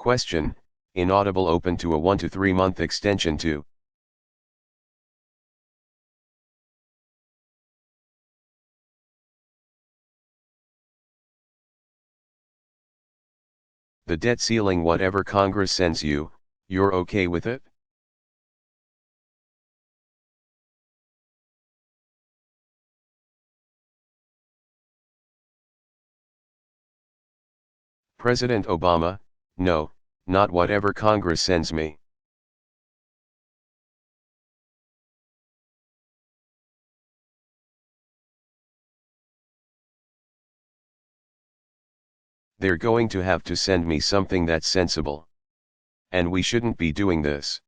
Question, inaudible open to a 1 to 3 month extension to. The debt ceiling, whatever Congress sends you, you're okay with it? President Obama, no, not whatever Congress sends me. They're going to have to send me something that's sensible. And we shouldn't be doing this.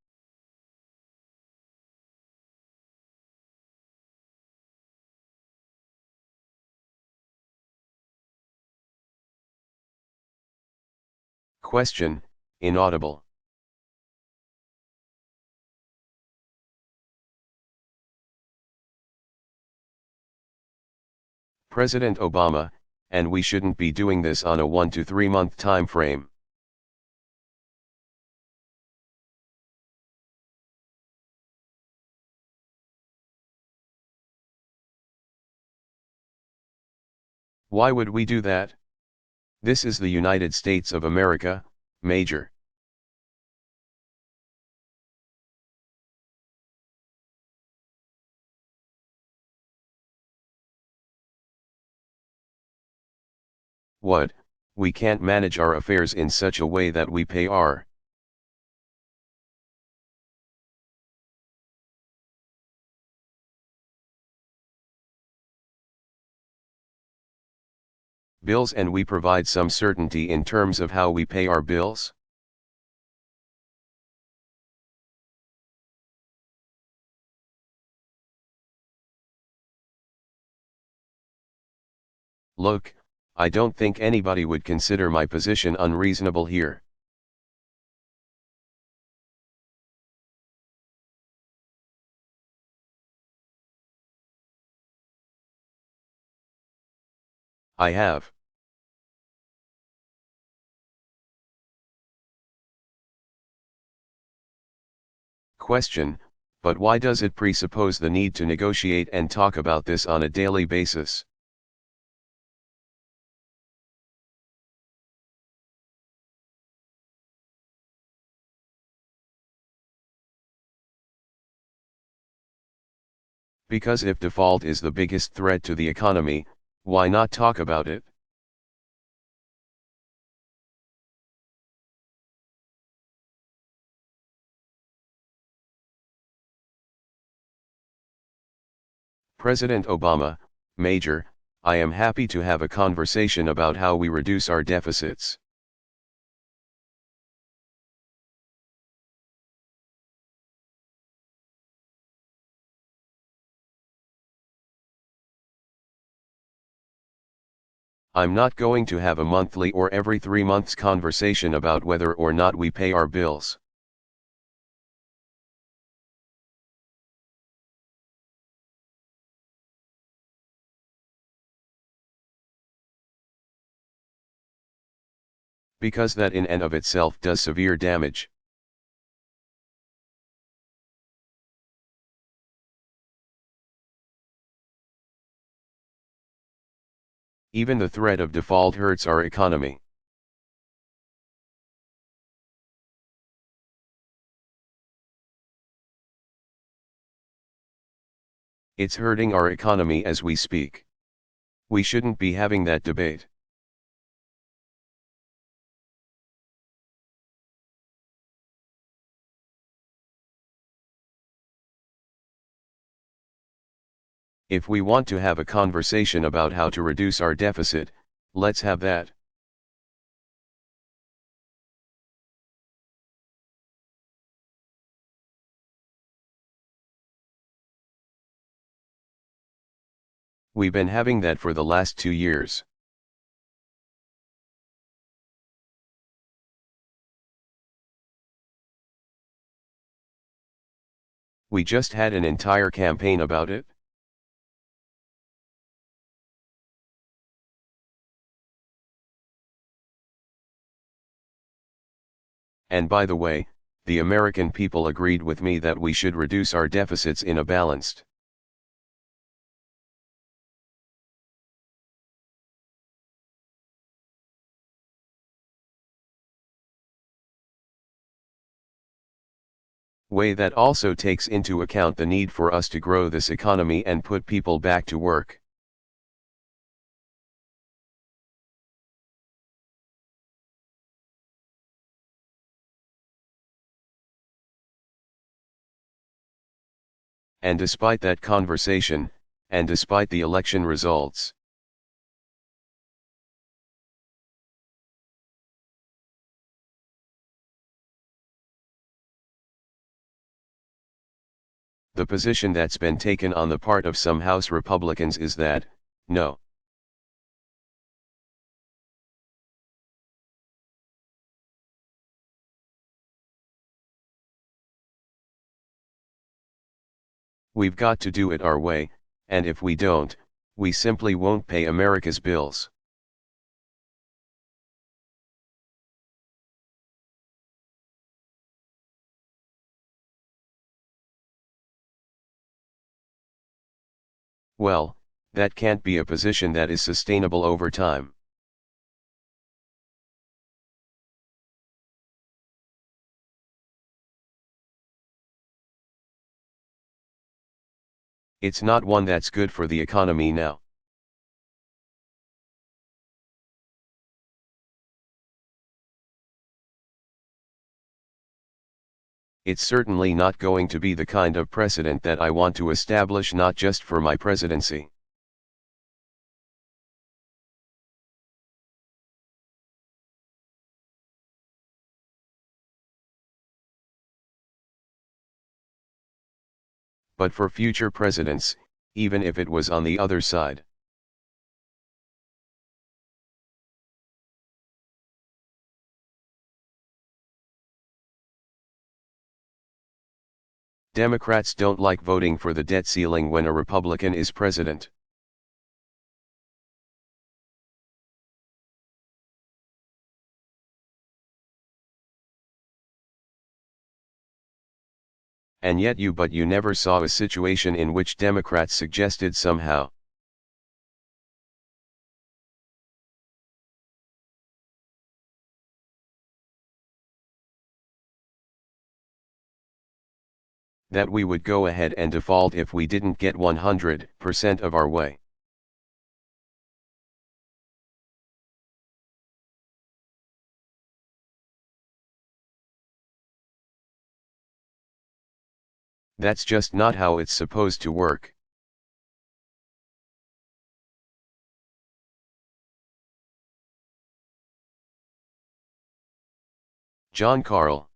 Question, inaudible. President Obama, and we shouldn't be doing this on a 1 to 3 month time frame. Why would we do that? This is the United States of America, Major. What, we can't manage our affairs in such a way that we pay our bills and we provide some certainty in terms of how we pay our bills? Look, I don't think anybody would consider my position unreasonable here. I have. Question, but why does it presuppose the need to negotiate and talk about this on a daily basis? Because if default is the biggest threat to the economy, why not talk about it? President Obama, Major, I am happy to have a conversation about how we reduce our deficits. I'm not going to have a monthly or every 3 months conversation about whether or not we pay our bills. Because that in and of itself does severe damage. Even the threat of default hurts our economy. It's hurting our economy as we speak. We shouldn't be having that debate. If we want to have a conversation about how to reduce our deficit, let's have that. We've been having that for the last 2 years. We just had an entire campaign about it. And by the way, the American people agreed with me that we should reduce our deficits in a balanced way that also takes into account the need for us to grow this economy and put people back to work. And despite that conversation, and despite the election results, the position that's been taken on the part of some House Republicans is that, no, we've got to do it our way, and if we don't, we simply won't pay America's bills. Well, that can't be a position that is sustainable over time. It's not one that's good for the economy now. It's certainly not going to be the kind of precedent that I want to establish, not just for my presidency. But for future presidents, even if it was on the other side. Democrats don't like voting for the debt ceiling when a Republican is president. And yet you never saw a situation in which Democrats suggested somehow that we would go ahead and default if we didn't get 100% of our way. That's just not how it's supposed to work. John Carl.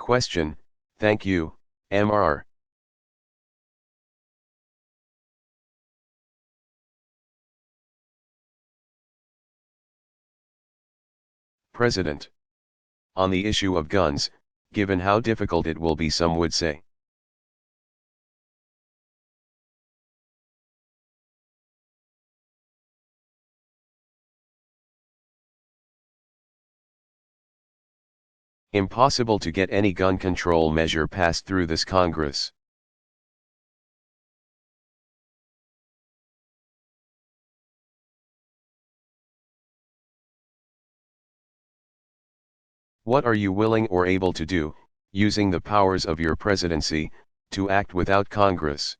Question, thank you, Mr. President. On the issue of guns, given how difficult it will be, some would say. Impossible to get any gun control measure passed through this Congress. What are you willing or able to do, using the powers of your presidency, to act without Congress?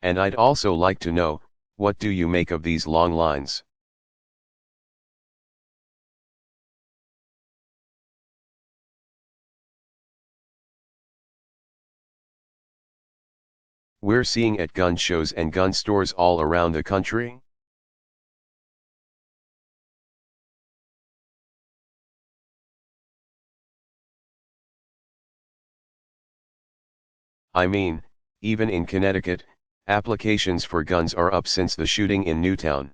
And I'd also like to know, what do you make of these long lines? We're seeing at gun shows and gun stores all around the country. I mean, even in Connecticut, applications for guns are up since the shooting in Newtown.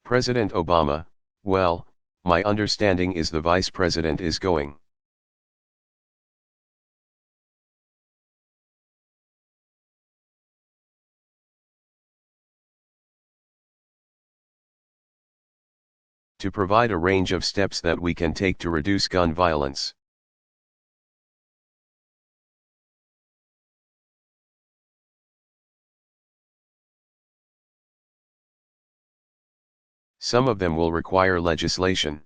President Obama, well, my understanding is the Vice President is going to provide a range of steps that we can take to reduce gun violence. Some of them will require legislation.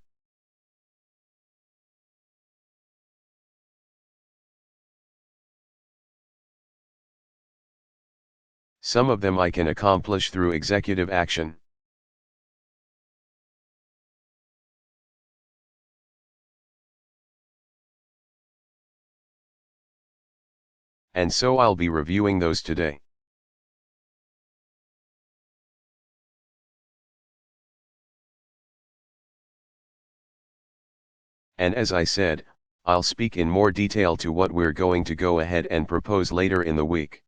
Some of them I can accomplish through executive action. And so I'll be reviewing those today. And as I said, I'll speak in more detail to what we're going to go ahead and propose later in the week.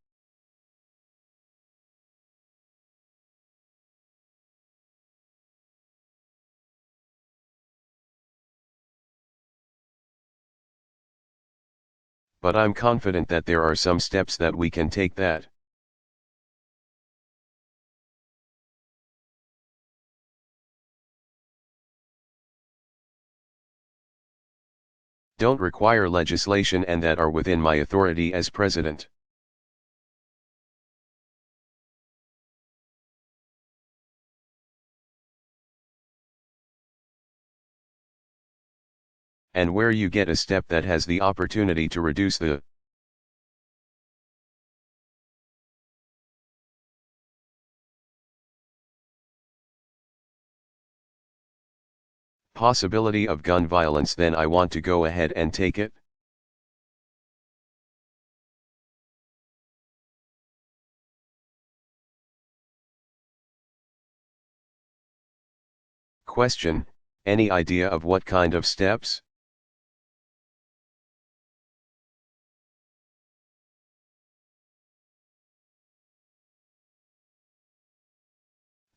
But I'm confident that there are some steps that we can take that don't require legislation and that are within my authority as president. And where you get a step that has the opportunity to reduce the possibility of gun violence, then I want to go ahead and take it. Question: any idea of what kind of steps?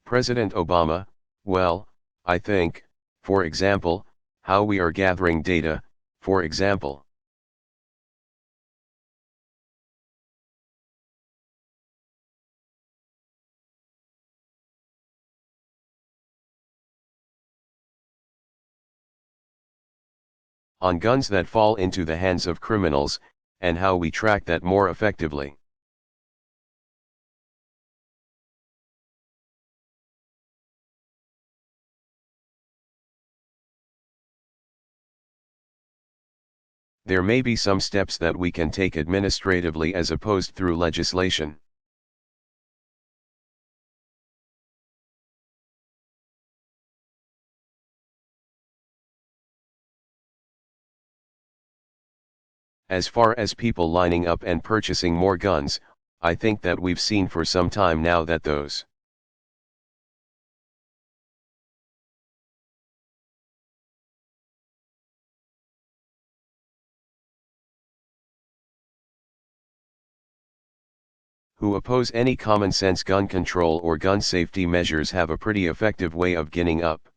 President Obama, well, I think, for example, how we are gathering data, for example. On guns that fall into the hands of criminals, and how we track that more effectively. There may be some steps that we can take administratively as opposed through legislation. As far as people lining up and purchasing more guns, I think that we've seen for some time now that those who oppose any common sense gun control or gun safety measures have a pretty effective way of ginning up.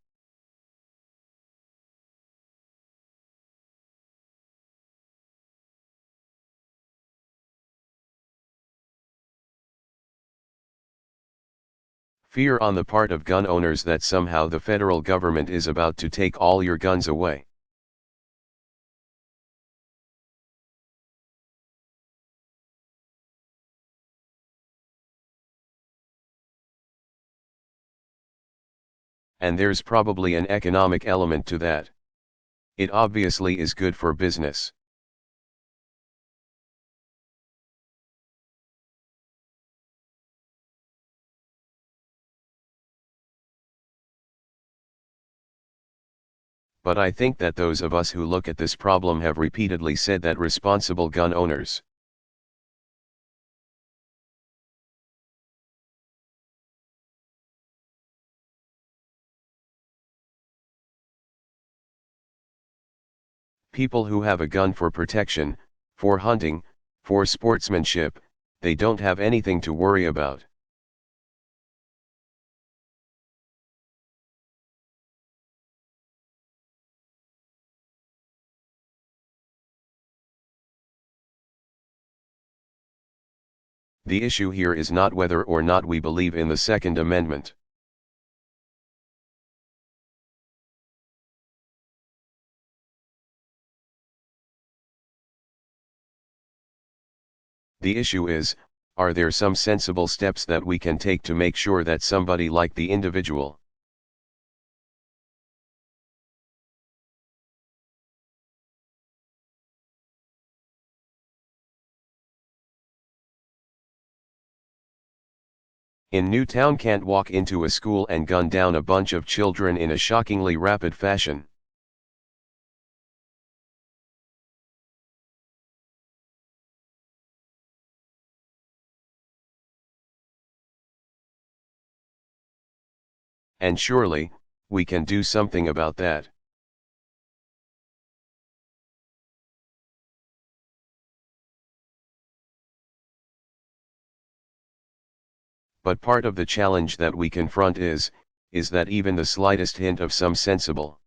Fear on the part of gun owners that somehow the federal government is about to take all your guns away. And there's probably an economic element to that. It obviously is good for business. But I think that those of us who look at this problem have repeatedly said that responsible gun owners people who have a gun for protection, for hunting, for sportsmanship, they don't have anything to worry about. The issue here is not whether or not we believe in the Second Amendment. The issue is, are there some sensible steps that we can take to make sure that somebody like the individual, in Newtown can't walk into a school and gun down a bunch of children in a shockingly rapid fashion? And surely, we can do something about that. But part of the challenge that we confront is that even the slightest hint of some sensible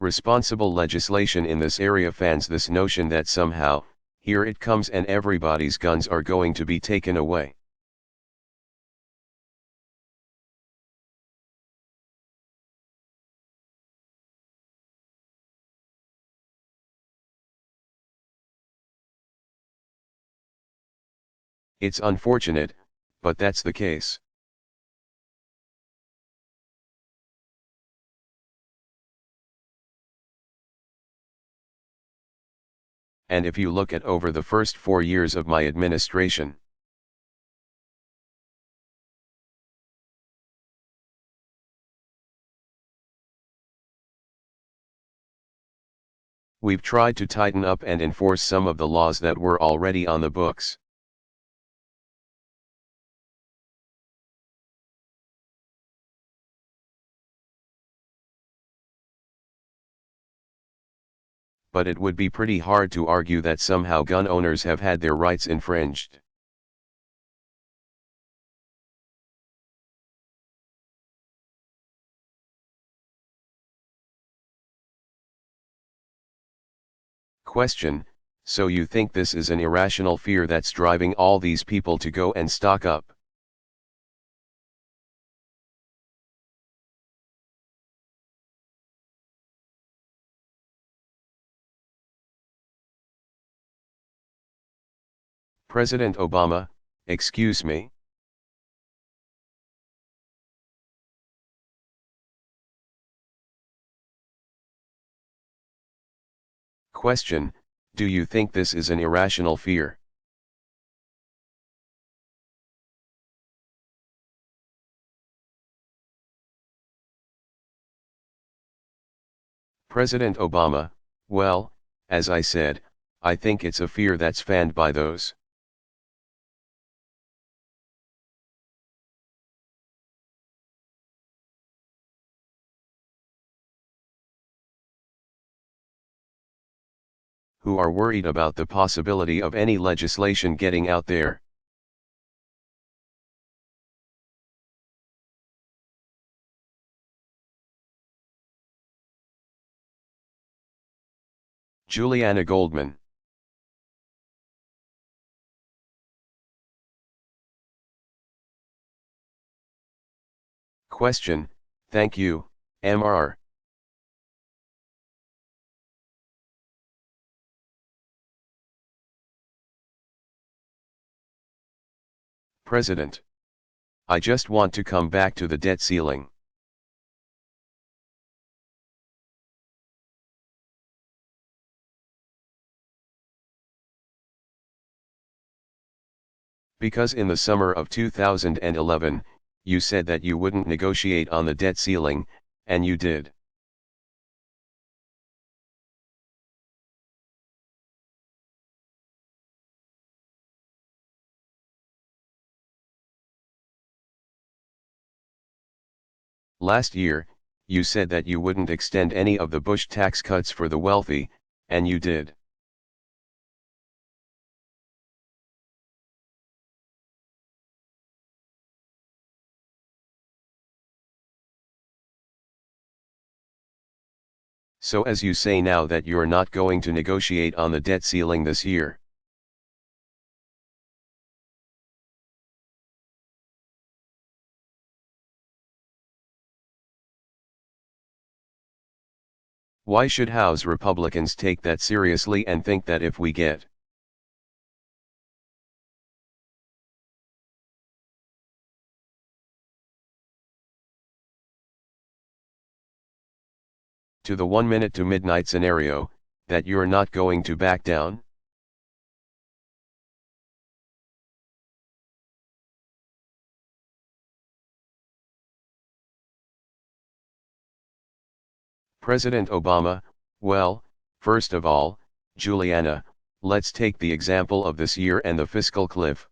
responsible legislation in this area fans this notion that somehow, here it comes and everybody's guns are going to be taken away. It's unfortunate, but that's the case. And if you look at over the first 4 years of my administration, we've tried to tighten up and enforce some of the laws that were already on the books. But it would be pretty hard to argue that somehow gun owners have had their rights infringed. Question: so you think this is an irrational fear that's driving all these people to go and stock up? President Obama, excuse me? Question: do you think this is an irrational fear? President Obama, well, as I said, I think it's a fear that's fanned by those who are worried about the possibility of any legislation getting out there. Juliana Goldman. Question: thank you, Mr. President. I just want to come back to the debt ceiling. Because in the summer of 2011, you said that you wouldn't negotiate on the debt ceiling, and you did. Last year, you said that you wouldn't extend any of the Bush tax cuts for the wealthy, and you did. So as you say now that you're not going to negotiate on the debt ceiling this year. Why should House Republicans take that seriously and think that if we get to the 1 minute to midnight scenario, that you're not going to back down? President Obama, well, first of all, Juliana, let's take the example of this year and the fiscal cliff.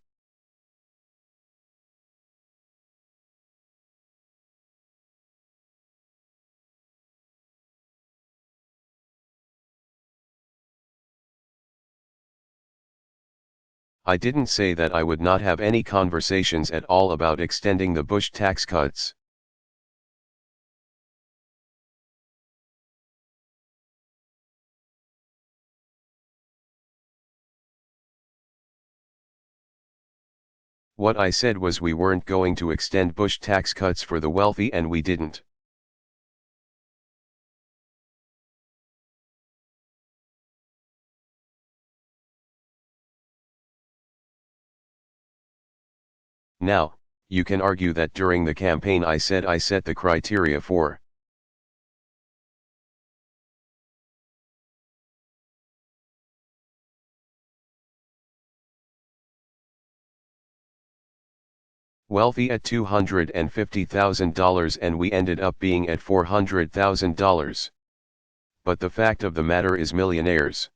I didn't say that I would not have any conversations at all about extending the Bush tax cuts. What I said was we weren't going to extend Bush tax cuts for the wealthy, and we didn't. Now, you can argue that during the campaign I said I set the criteria for wealthy at $250,000 and we ended up being at $400,000. But the fact of the matter is millionaires.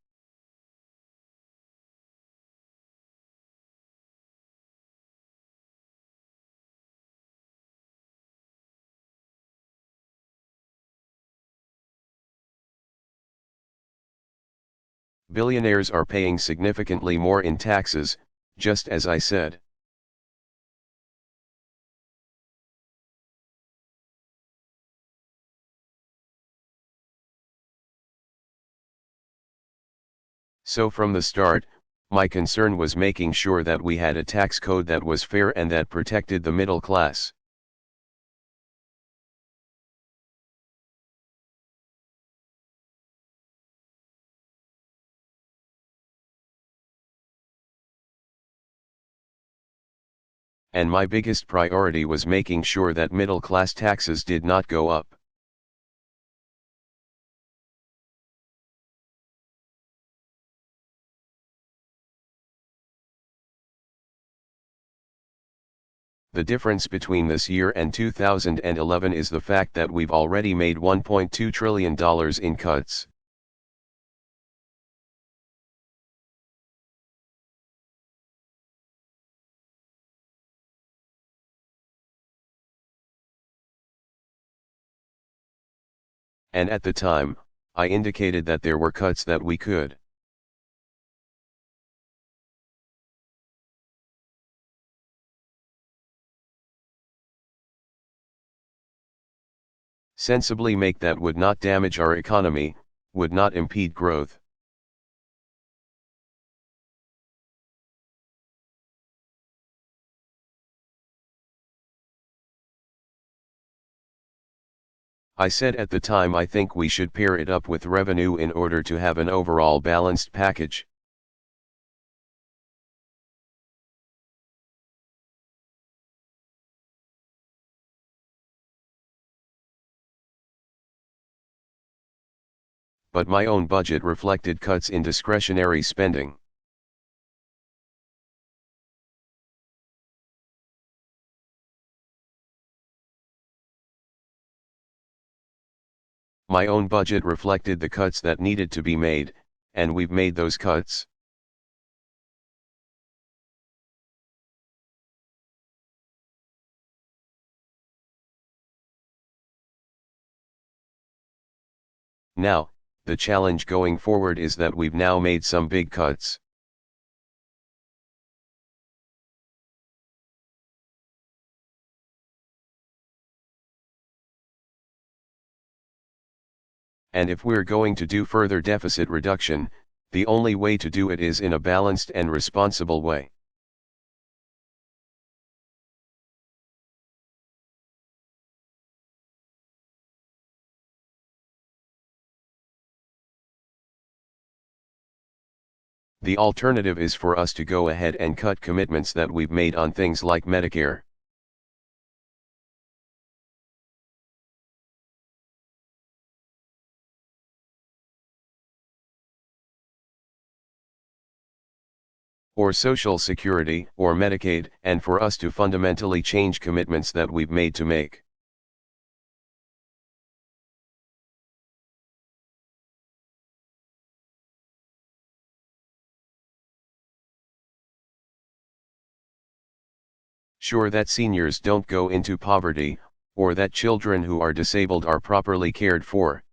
Billionaires are paying significantly more in taxes, just as I said. So from the start, my concern was making sure that we had a tax code that was fair and that protected the middle class. And my biggest priority was making sure that middle class taxes did not go up. The difference between this year and 2011 is the fact that we've already made $1.2 trillion in cuts. And at the time, I indicated that there were cuts that we could. Sensibly make that would not damage our economy, would not impede growth. I said at the time I think we should pair it up with revenue in order to have an overall balanced package. But my own budget reflected cuts in discretionary spending. My own budget reflected the cuts that needed to be made, and we've made those cuts. Now, the challenge going forward is that we've now made some big cuts. And if we're going to do further deficit reduction, the only way to do it is in a balanced and responsible way. The alternative is for us to go ahead and cut commitments that we've made on things like Medicare. Or Social Security, or Medicaid, and for us to fundamentally change commitments that we've made to make. Sure that seniors don't go into poverty, or that children who are disabled are properly cared for.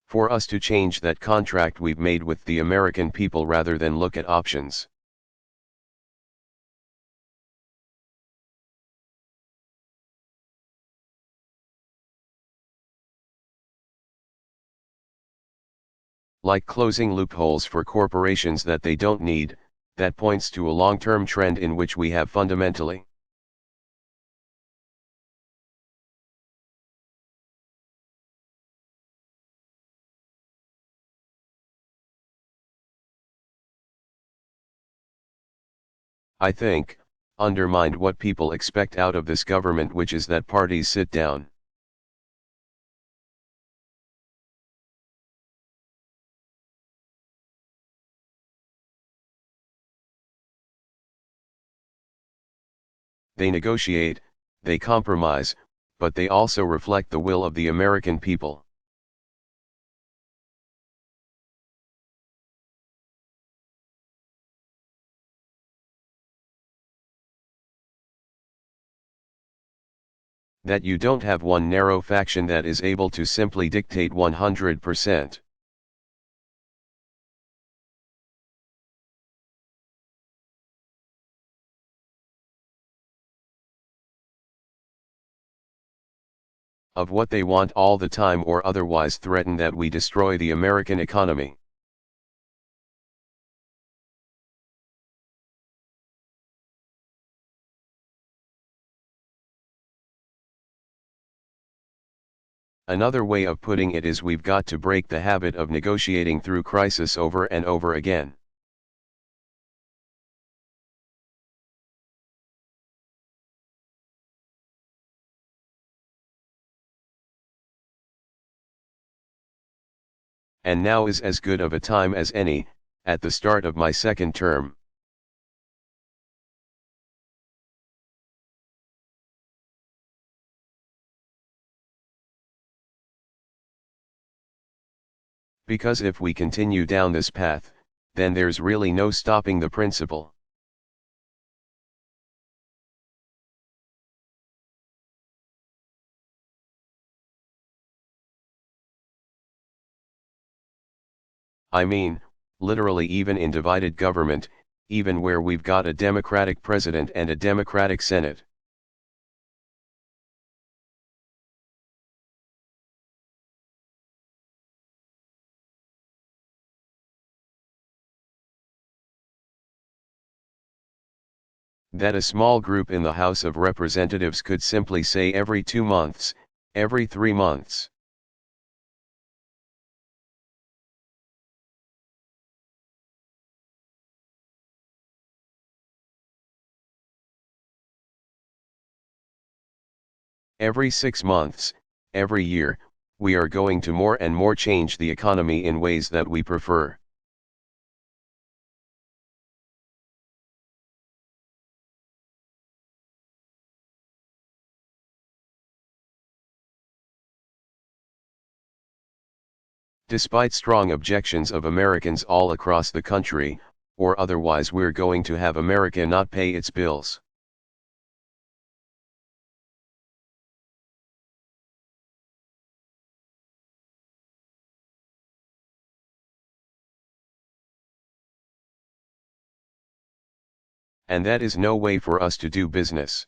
For us to change that contract we've made with the American people rather than look at options. Like closing loopholes for corporations that they don't need, that points to a long-term trend in which we have fundamentally I think, undermined what people expect out of this government, which is that parties sit down. They negotiate, they compromise, but they also reflect the will of the American people. That you don't have one narrow faction that is able to simply dictate 100%. Of what they want all the time, or otherwise threaten that we destroy the American economy. Another way of putting it is we've got to break the habit of negotiating through crisis over and over again. And now is as good of a time as any, at the start of my second term. Because if we continue down this path, then there's really no stopping the principle. I mean, literally, even in divided government, even where we've got a Democratic president and a Democratic Senate. That a small group in the House of Representatives could simply say every 2 months, every 3 months. Every 6 months, every year, we are going to more and more change the economy in ways that we prefer. Despite strong objections of Americans all across the country, or otherwise we're going to have America not pay its bills. and that is no way for us to do business.